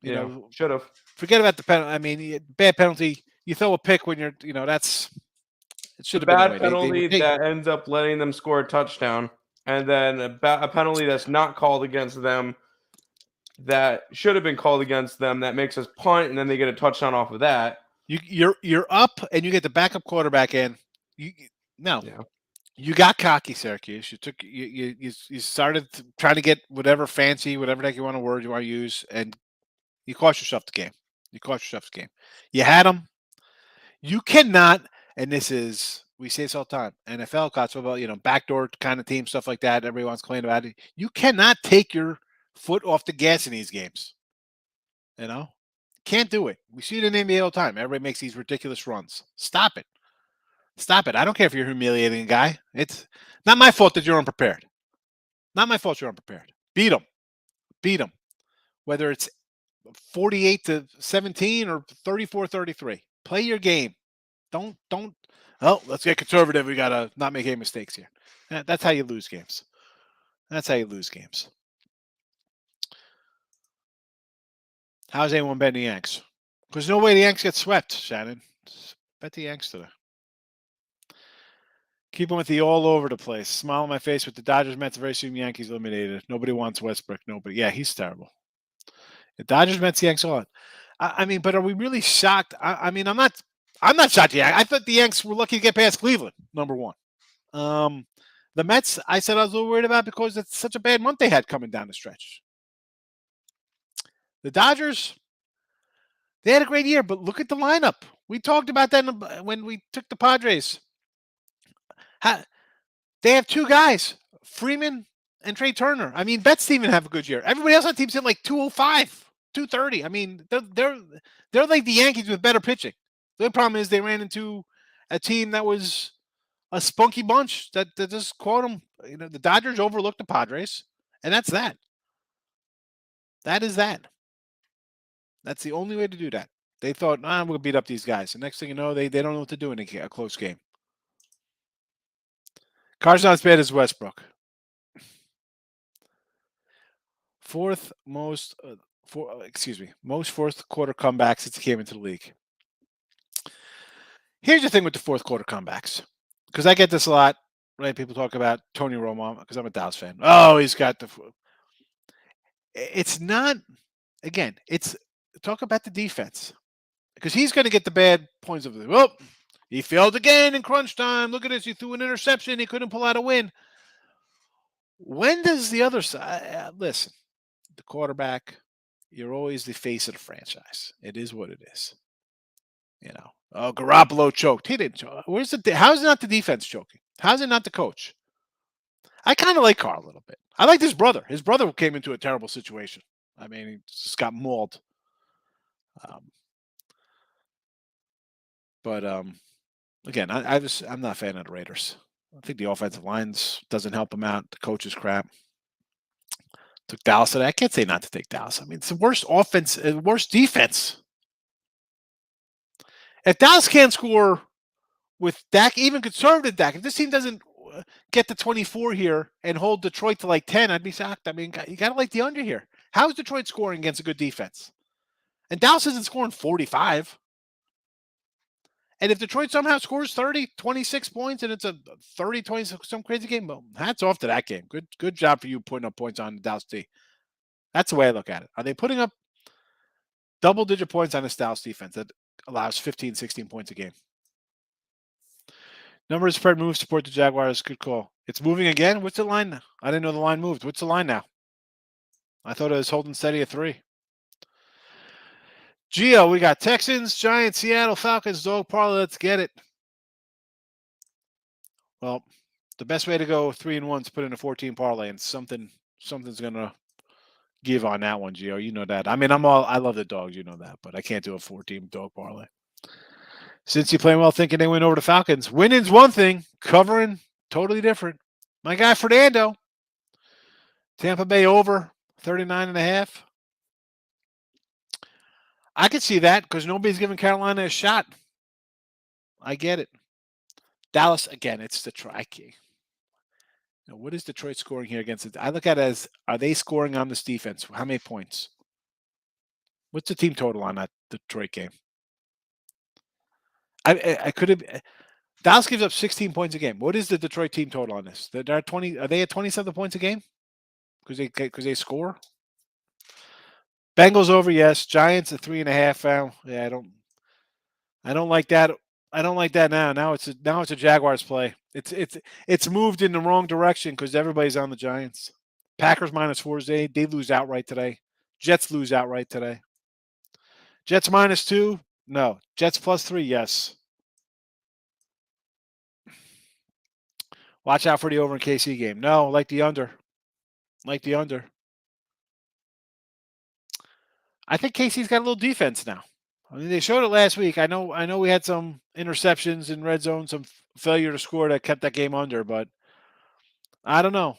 You know, should have. Forget about the penalty. I mean, bad penalty. You throw a pick when you're, that's. It should have been a bad penalty that ends up letting them score a touchdown, and then a penalty that's not called against them that should have been called against them that makes us punt, and then they get a touchdown off of that. You're up, and you get the backup quarterback in. You got cocky, Syracuse. You started trying to get whatever fancy, whatever heck you want to use, and you cost yourself the game. You had them. You cannot, and this is, we say this all the time, NFL got so about, backdoor kind of team, stuff like that. Everyone's complaining about it. You cannot take your foot off the gas in these games. Can't do it. We see it in the NBA all the time. Everybody makes these ridiculous runs. Stop it. I don't care if you're humiliating a guy. It's not my fault that you're unprepared. Beat them. Whether it's 48-17 or 34-33. Play your game. Don't. Oh, let's get conservative. We gotta not make any mistakes here. That's how you lose games. How's anyone betting the Yanks? Because no way the Yanks get swept, Shannon. Bet the Yanks today. Keep them with the all over the place. Smile on my face with the Dodgers, Mets, very soon Yankees eliminated. Nobody wants Westbrook. Nobody. Yeah, he's terrible. The Dodgers, Mets, Yanks on. I mean, but are we really shocked? I'm not shocked yet. I thought the Yanks were lucky to get past Cleveland, number one. The Mets, I said I was a little worried about because it's such a bad month they had coming down the stretch. The Dodgers, they had a great year, but look at the lineup. We talked about that when we took the Padres. They have two guys, Freeman and Trey Turner. I mean, Betts even have a good year. Everybody else on the team's in like 205, 230. I mean, they're like the Yankees with better pitching. The only problem is they ran into a team that was a spunky bunch that just caught them. The Dodgers overlooked the Padres, and that's that. That is that. That's the only way to do that. They thought, we're going to beat up these guys. The next thing you know, they don't know what to do in a close game. Car's not as bad as Westbrook. Most fourth quarter comebacks since he came into the league. Here's the thing with the fourth quarter comebacks, because I get this a lot. Right? People talk about Tony Romo because I'm a Dallas fan. Oh, he's got the. It's not. Again, it's talk about the defense, because he's going to get the bad points of it. Well, he failed again in crunch time. Look at this. He threw an interception. He couldn't pull out a win. When does the other side listen? The quarterback, you're always the face of the franchise. It is what it is. Oh, Garoppolo choked. He didn't choke. How is it not the defense choking? How is it not the coach? I kind of like Carr a little bit. I like his brother. His brother came into a terrible situation. I mean, he just got mauled. Again, I'm not a fan of the Raiders. I think the offensive lines doesn't help them out. The coach is crap. Took Dallas today. I can't say not to take Dallas. I mean, it's the worst offense, worst defense. If Dallas can't score with Dak, even conservative Dak, if this team doesn't get to 24 here and hold Detroit to like 10, I'd be shocked. I mean, you got to like the under here. How is Detroit scoring against a good defense? And Dallas isn't scoring 45. And if Detroit somehow scores 30, 26 points, and it's a 30, 20, some crazy game, well, hats off to that game. Good job for you putting up points on the Dallas D. That's the way I look at it. Are they putting up double-digit points on this Dallas defense that allows 15, 16 points a game? Number of spread moves support the Jaguars. Good call. It's moving again? What's the line now? I didn't know the line moved. What's the line now? I thought it was holding steady at 3. Gio, we got Texans, Giants, Seattle, Falcons, dog parlay. Let's get it. Well, the best way to go 3-1 is put in a 14 parlay, and something's gonna give on that one, Gio. You know that. I mean, I love the dogs, you know that, but I can't do a 14 dog parlay. Since you playing well, thinking they win over the Falcons. Winning's one thing, covering totally different. My guy Fernando, Tampa Bay over 39.5. I could see that because nobody's giving Carolina a shot. I get it. Dallas, again, it's Detroit. What is Detroit scoring here against it? I look at it as, are they scoring on this defense? How many points? What's the team total on that Detroit game? I could have. Dallas gives up 16 points a game. What is the Detroit team total on this? They're at 20. Are they at 27 points a game? Because they score. Bengals over, yes. Giants at 3.5. Yeah, I don't like that. I don't like that now. Now it's a Jaguars play. It's moved in the wrong direction because everybody's on the Giants. Packers -4. They lose outright today. Jets lose outright today. Jets -2. No. Jets +3. Yes. Watch out for the over in KC game. No, like the under. Like the under. I think KC's got a little defense now. I mean, they showed it last week. I know we had some interceptions in red zone, some failure to score that kept that game under, but I don't know.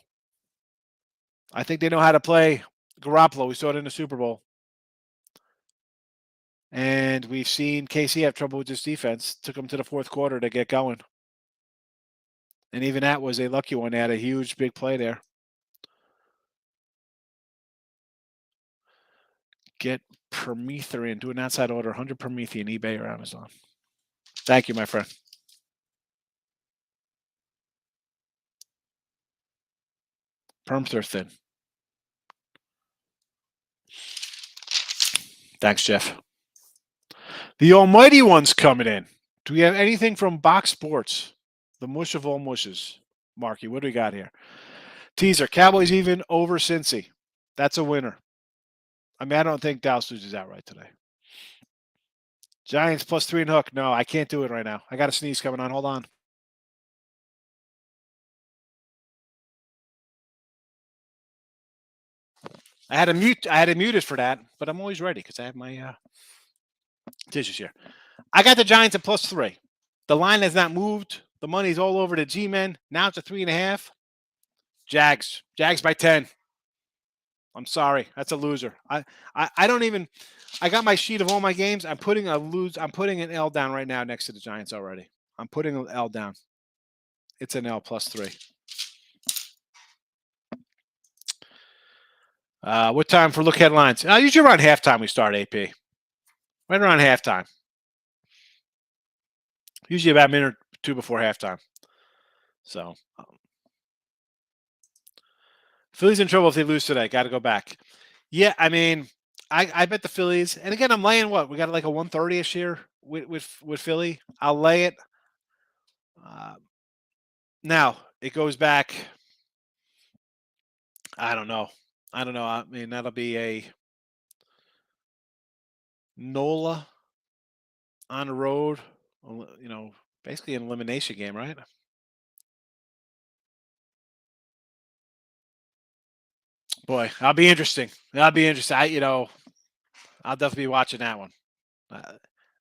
I think they know how to play Garoppolo. We saw it in the Super Bowl. And we've seen KC have trouble with this defense. Took them to the fourth quarter to get going. And even that was a lucky one. They had a huge, big play there. Get Promethean. Do an outside order. 100 Promethean, eBay or Amazon. Thank you, my friend. Permtherthin. Thanks, Jeff. The almighty one's coming in. Do we have anything from Box Sports? The mush of all mushes. Marky, what do we got here? Teaser. Cowboys even over Cincy. That's a winner. I mean, I don't think Dallas loses outright today. Giants +3 and hook. No, I can't do it right now. I got a sneeze coming on. Hold on. I had to mute it for that, but I'm always ready because I have my tissues here. I got the Giants at +3. The line has not moved. The money's all over the G-men. Now it's a 3.5. Jags by 10. I'm sorry. That's a loser. I don't even. I got my sheet of all my games. I'm putting an L down right now next to the Giants already. I'm putting an L down. It's an L +3. What time for look headlines? Usually around halftime we start AP. Right around halftime. Usually about a minute or two before halftime. So Phillies in trouble if they lose today. Got to go back. Yeah, I mean, I bet the Phillies. And again, I'm laying what? We got like a 130-ish here with Philly. I'll lay it. Now it goes back. I don't know. I mean, that'll be a NOLA on the road. Basically an elimination game, right? Boy, that'll be interesting. I'll definitely be watching that one.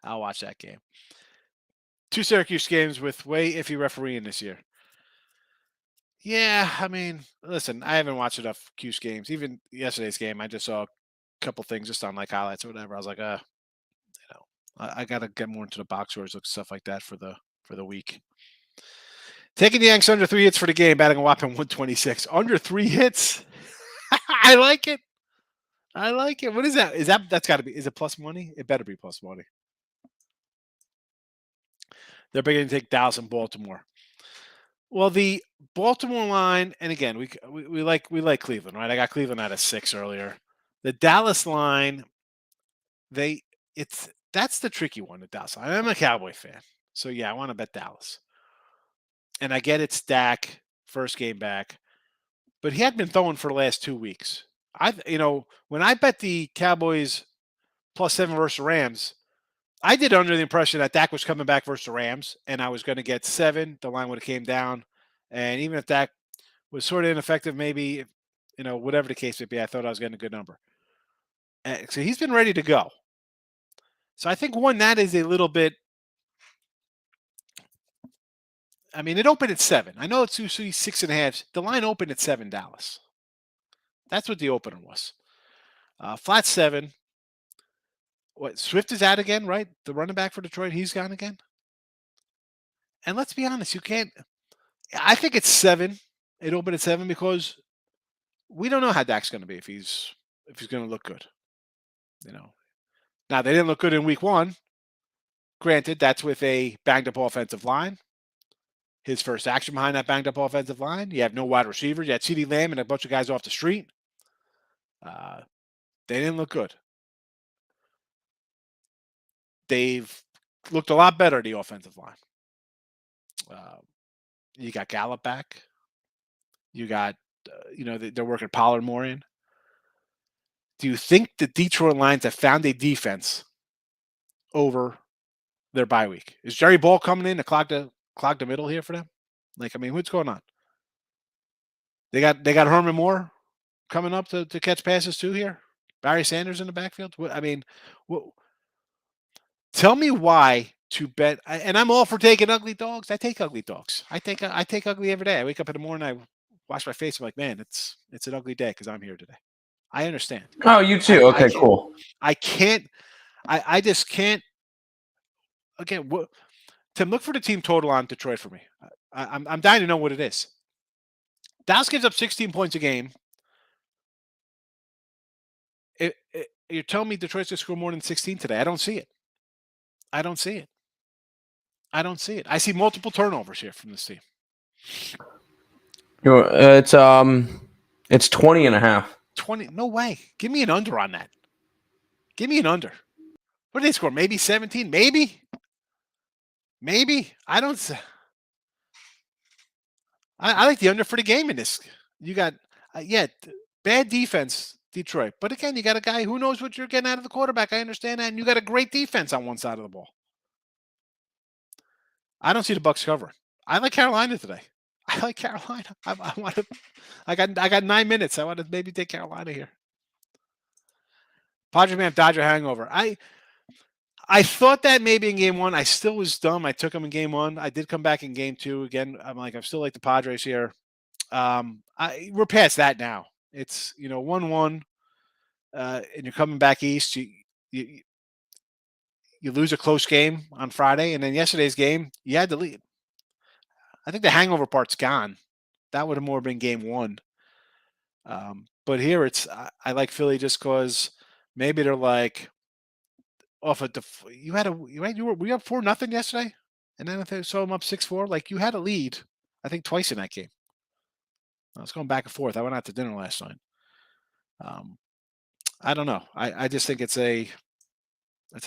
I'll watch that game. 2 Syracuse games with way iffy refereeing this year. Yeah, I mean, listen, I haven't watched enough Cuse games. Even yesterday's game, I just saw a couple things just on like highlights or whatever. I was like, I got to get more into the box scores and stuff like that for the week. Taking the Yanks under 3 hits for the game, batting a whopping 126. Under 3 hits? I like it. I like it. What is that? That's got to be, is it plus money? It better be plus money. They're beginning to take Dallas and Baltimore. Well, the Baltimore line, and again, we like Cleveland, right? I got Cleveland at a 6 earlier. The Dallas line, that's the tricky one, the Dallas line. I'm a Cowboy fan. So yeah, I want to bet Dallas. And I get it's Dak, first game back. But he had been throwing for the last 2 weeks. When I bet the Cowboys +7 versus the Rams, I did under the impression that Dak was coming back versus the Rams, and I was going to get 7. The line would have came down, and even if Dak was sort of ineffective, maybe whatever the case may be, I thought I was getting a good number. So he's been ready to go. So I think that is a little bit. I mean, it opened at 7. I know it's usually 6.5. The line opened at 7, Dallas. That's what the opener was. Flat 7. What, Swift is out again, right? The running back for Detroit, he's gone again. And let's be honest, you can't. I think it's 7. It opened at 7 because we don't know how Dak's going to be if he's going to look good. Now they didn't look good in week 1. Granted, that's with a banged up offensive line. His first action behind that banged up offensive line. You have no wide receivers. You had CeeDee Lamb and a bunch of guys off the street. They didn't look good. They've looked a lot better, the offensive line. You got Gallup back. You got, they're working Pollard more in. Do you think the Detroit Lions have found a defense over their bye week? Is Jerry Ball coming in to clog the middle here for them? What's going on? They got Herman Moore coming up to catch passes too here. Barry Sanders in the backfield. Tell me why to bet. And I'm all for taking ugly dogs. I take ugly dogs. I take ugly every day. I wake up in the morning, I wash my face. I'm like, man, it's an ugly day because I'm here today. I understand. Oh, you too. Okay, cool. I can't. I just can't. Again, Tim, look for the team total on Detroit for me. I'm dying to know what it is. Dallas gives up 16 points a game. You're telling me Detroit's going to score more than 16 today? I don't see it. I don't see it. I see multiple turnovers here from this team. It's 20.5. 20? No way. Give me an under on that. Give me an under. What did they score? Maybe 17? Maybe. I don't. I like the under for the game in this. You got, bad defense, Detroit. But again, you got a guy who knows what you're getting out of the quarterback. I understand that. And you got a great defense on one side of the ball. I don't see the Bucs covering. I like Carolina today. I like Carolina. I got 9 minutes. I want to maybe take Carolina here. Padres may have Dodger hangover. I thought that maybe in game 1. I still was dumb. I took them in game 1. I did come back in game 2 again. I'm still like the Padres here. We're past that now. It's 1-1, and you're coming back east. You lose a close game on Friday, and then yesterday's game you had to lead. I think the hangover part's gone. That would have more been game 1. But here I like Philly just because maybe they're like off at we were up 4-0 yesterday, and then if they saw them up 6-4, like you had a lead, I think twice in that game. I was going back and forth. I went out to dinner last night. I don't know. I just think it's a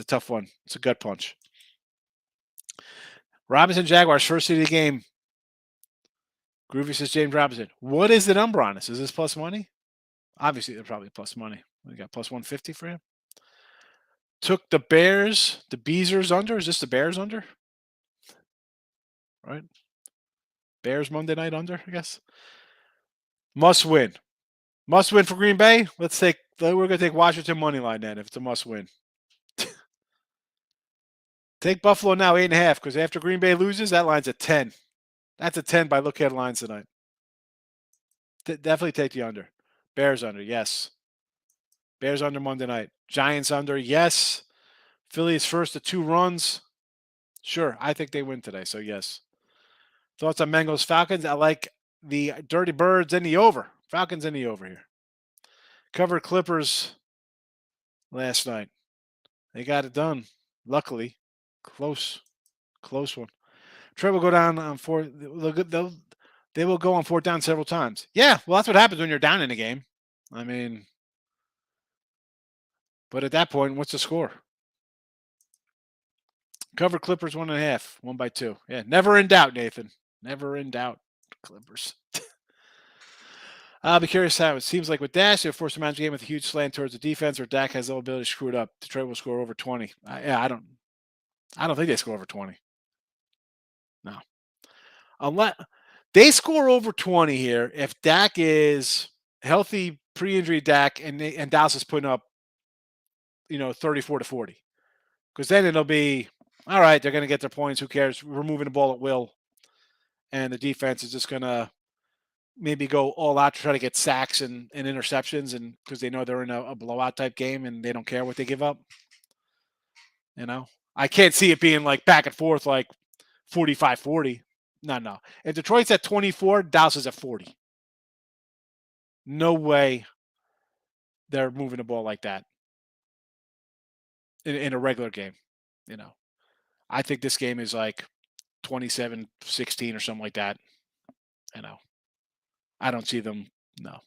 tough one. It's a gut punch. Robinson Jaguars first city game. Groovy says James Robinson. What is the number on this? Is this plus money? Obviously, they're probably plus money. We got plus 150 for him. Took the Bears, the Beezers under. Is this the Bears under? Right? Bears Monday night under, I guess. Must win. Must win for Green Bay. We're going to take Washington money line then if it's a must win. Take Buffalo now 8.5 because after Green Bay loses, that line's a 10. That's a 10 by look at lines tonight. Definitely take the under. Bears under, yes. Bears under Monday night. Giants under, yes. Philly is first to 2 runs. Sure, I think they win today, so yes. Thoughts on Bengals Falcons? I like the Dirty Birds and the over. Falcons in the over here. Covered Clippers last night. They got it done. Luckily, close one. Trey will go down on fourth. They will go on fourth down several times. Yeah, well, that's what happens when you're down in a game. I mean, but at that point, what's the score? Cover Clippers 1.5, 1-2. Yeah, never in doubt, Nathan. Never in doubt, Clippers. I'll be curious how it seems like with Dash, if force a match game with a huge slant towards the defense, or Dak has the ability to screw it up. Detroit will score over 20. I don't think they score over 20. No, unless they score over 20 here, if Dak is healthy, pre-injury Dak, and Dallas is putting up, 34-40, because then it'll be all right. They're going to get their points. Who cares? We're moving the ball at will, and the defense is just going to maybe go all out to try to get sacks and interceptions, and because they know they're in a blowout type game and they don't care what they give up. I can't see it being like back and forth like 45-40. No. If Detroit's at 24, Dallas is at 40. No way they're moving the ball like that in a regular game. I think this game is like 27-16 or something like that. I don't see them. No.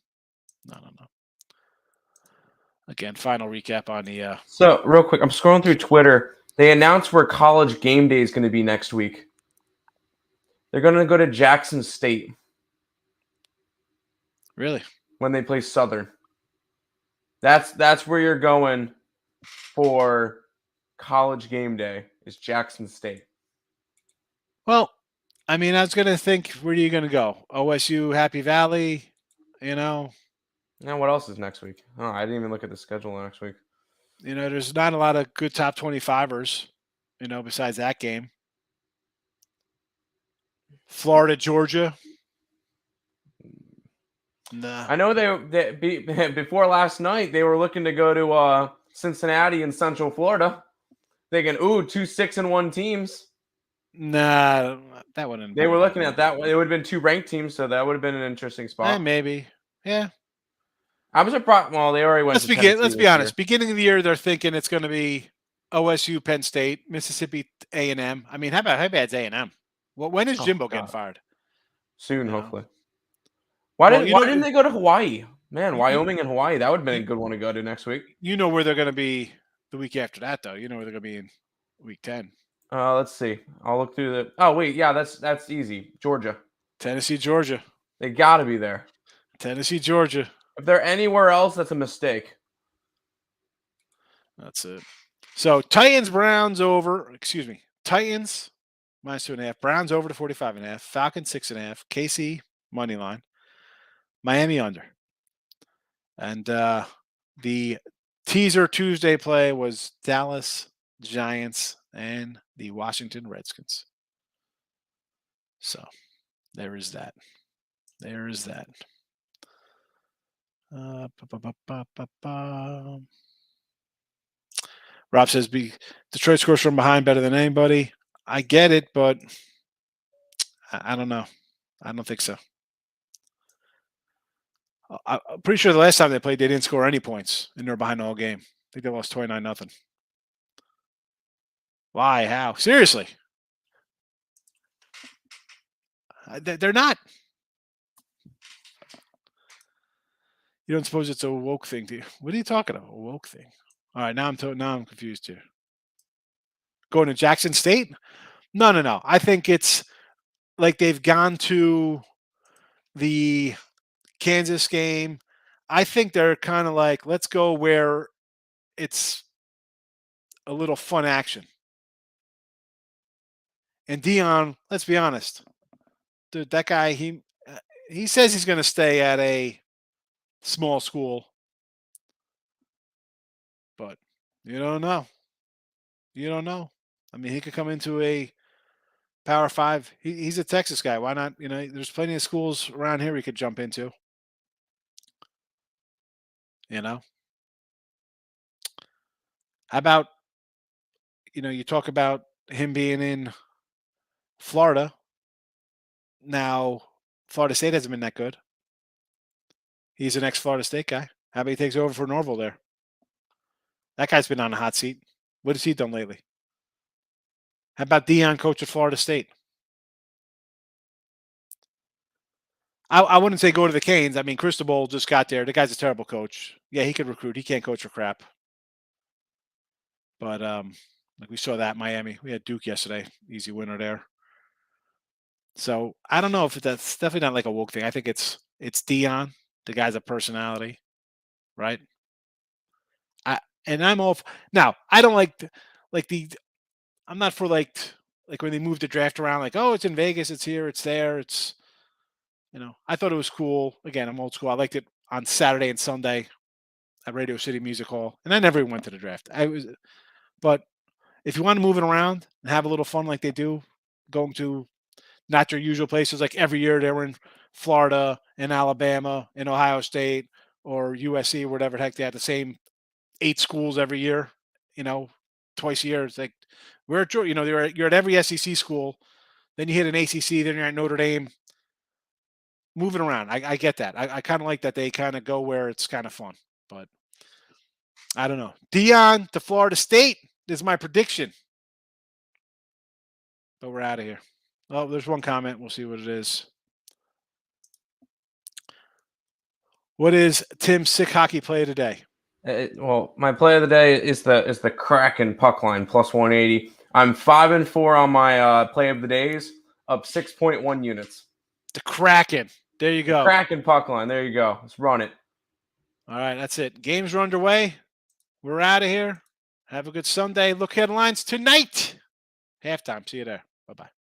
Again, final recap on the. So, real quick, I'm scrolling through Twitter. They announced where College Game Day is going to be next week. They're going to go to Jackson State. Really? When they play Southern. That's where you're going for College Game Day, is Jackson State. Well, I mean, I was going to think, where are you going to go? OSU, Happy Valley, Now, what else is next week? Oh, I didn't even look at the schedule next week. There's not a lot of good top 25ers, besides that game. Florida, Georgia. Nah. I know they before last night, they were looking to go to Cincinnati in Central Florida. Thinking, 2 6-1 teams. Nah, that wouldn't. They were looking at that one. It would have been 2 ranked teams, so that would have been an interesting spot. Maybe. Yeah. I'm surprised. Well, they already went. Let's be honest. Beginning of the year, they're thinking it's going to be OSU, Penn State, Mississippi A&M. I mean, how bad's A&M? Well, when is Jimbo getting fired? Soon, hopefully. Why didn't they go to Hawaii? Man, Wyoming and Hawaii. That would have been a good one to go to next week. You know where they're going to be the week after that, though. You know where they're going to be in week 10. Let's see. I'll look through the. Oh wait, yeah, that's easy. Georgia, Tennessee, Georgia. They got to be there. Tennessee, Georgia. If they're anywhere else, that's a mistake. That's it. So Titans, Browns over. Excuse me. Titans -2.5. Browns over to 45.5. Falcons 6.5. KC money line. Miami under. And the teaser Tuesday play was Dallas Giants and the Washington Redskins. So there is that. Rob says, Detroit scores from behind better than anybody. I get it, but I don't know. I don't think so. I'm pretty sure the last time they played, they didn't score any points, and they're behind the whole game. I think they lost 29-0. Why? How? Seriously? They're not. You don't suppose it's a woke thing, do you? What are you talking about? A woke thing? All right, now I'm confused here. Going to Jackson State? No. I think it's like they've gone to the Kansas game. I think they're kind of like, let's go where it's a little fun action. And Dion, let's be honest, dude, that guy, he says he's going to stay at a small school, but you don't know. I mean, he could come into a Power 5. He's a Texas guy. Why not? There's plenty of schools around here he could jump into. How about, you talk about him being in Florida. Now, Florida State hasn't been that good. He's an ex-Florida State guy. How about he takes over for Norville there? That guy's been on the hot seat. What has he done lately? How about Deion, coach at Florida State? I wouldn't say go to the Canes. I mean, Cristobal just got there. The guy's a terrible coach. Yeah, he could recruit. He can't coach for crap. But like we saw that in Miami. We had Duke yesterday. Easy winner there. So I don't know if that's definitely not like a woke thing. I think it's Deion. The guy's a personality, right? I'm all now. I don't like the. I'm not for like when they move the draft around. Like, oh, it's in Vegas. It's here. It's there. It's I thought it was cool. Again, I'm old school. I liked it on Saturday and Sunday at Radio City Music Hall, and I never went to the draft. But if you want to move it around and have a little fun like they do, going to not your usual places, like every year they were in Florida and Alabama and Ohio State or USC or whatever the heck, they had the same 8 schools every year, twice a year. It's like we're at you're at every SEC school, then you hit an ACC, then you're at Notre Dame. Moving around. I get that. I kind of like that they kind of go where it's kind of fun, but I don't know. Deion to Florida State is my prediction. But we're out of here. Oh, there's one comment. We'll see what it is. What is Tim's sick hockey play today? Well, my play of the day is the Kraken puck line plus 180. I'm 5-4 on my play of the days, up 6.1 units. The Kraken. There you go. Kraken puck line. There you go. Let's run it. All right, that's it. Games are underway. We're out of here. Have a good Sunday. Look headlines tonight. Halftime. See you there. Bye-bye.